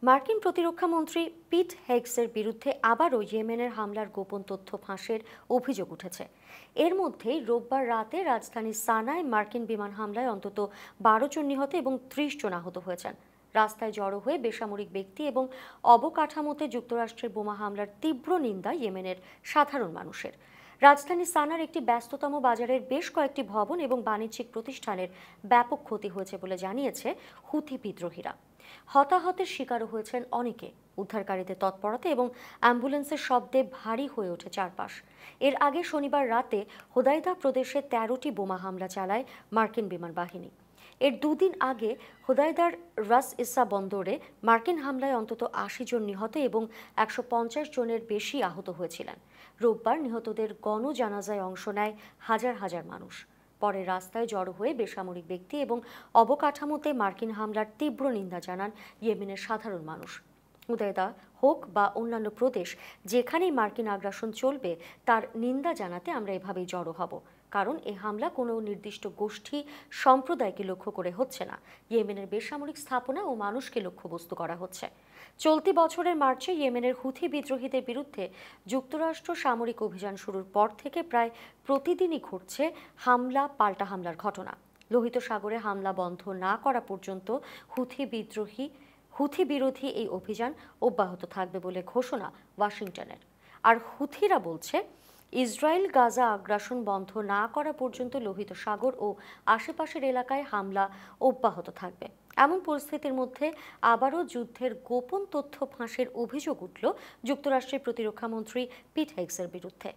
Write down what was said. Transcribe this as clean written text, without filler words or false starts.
মার্কিন প্রতিরক্ষা মন্ত্রী পিট হেগসের বিরুদ্ধে আবারও ইয়েমেনের হামলার গোপন তথ্য ফাঁসের অভিযোগ উঠেছে। এর মধ্যেই রোববার রাতে রাজধানী সানায় মার্কিন বিমান হামলায় অন্তত 12 জন নিহত এবং 30 জন আহত হয়েছেন। রাস্তায় জড়ো হয়ে বেসামরিক ব্যক্তি এবং অবকাঠামোতে যুক্তরাষ্ট্রের বোমা হামলার তীব্র নিন্দা ইয়েমেনের সাধারণ মানুষের। রাজধানী সানার একটি ব্যস্ততম বাজারের বেশ কয়েকটি ভবন এবং বাণিজ্যিক প্রতিষ্ঠানের ব্যাপক ক্ষতি হয়েছে বলে জানিয়েছে হুথি বিদ্রোহীরা। হতাহতের শিকারও হয়েছেন অনেকে। উদ্ধারকারীদের তৎপরতা এবং অ্যাম্বুলেন্সের শব্দে ভারী হয়ে ওঠে চারপাশ। এর আগে শনিবার রাতে হোদাইদা প্রদেশে 13টি বোমা হামলা চালায় মার্কিন বিমান বাহিনী। এর দুদিন আগে হোদাইদার রাস ইসা বন্দরে মার্কিন হামলায় অন্তত 80 জন নিহত এবং 150 জনের বেশি আহত হয়েছিলেন। রোববার নিহতদের গণজানাজায় অংশ নেয় হাজার হাজার মানুষ। পরে রাস্তায় জড়ো হয়ে বেসামরিক ব্যক্তি এবং অবকাঠামোতে মার্কিন হামলার তীব্র নিন্দা জানান ইয়েমেনের সাধারণ মানুষ। হুদাইদা হোক বা অন্যান্য প্রদেশ, যেখানেই মার্কিন আগ্রাসন চলবে তার নিন্দা জানাতে আমরা এভাবেই জড়ো হব, কারণ এই হামলা কোনো নির্দিষ্ট গোষ্ঠী সম্প্রদায়কে লক্ষ্য করে হচ্ছে না, ইয়েমেনের বেসামরিক স্থাপনা ও মানুষকে লক্ষ্যবস্তু করা হচ্ছে। চলতি বছরের মার্চে ইয়েমেনের হুথি বিদ্রোহীদের বিরুদ্ধে যুক্তরাষ্ট্র সামরিক অভিযান শুরুর পর থেকে প্রায় প্রতিদিনই ঘটছে হামলা পাল্টা হামলার ঘটনা। লোহিত সাগরে হামলা বন্ধ না করা পর্যন্ত হুথি বিরোধী এই অভিযান অব্যাহত থাকবে বলে ঘোষণা ওয়াশিংটনের। আর হুথিরা বলছে, ইসরায়েল গাজা আগ্রাসন বন্ধ না করা পর্যন্ত লোহিত সাগর ও আশেপাশের এলাকায় হামলা অব্যাহত থাকবে। এমন পরিস্থিতির মধ্যে আবারও যুদ্ধের গোপন তথ্য ফাঁসের অভিযোগ উঠল যুক্তরাষ্ট্রের প্রতিরক্ষা মন্ত্রী পিট হেগসের বিরুদ্ধে।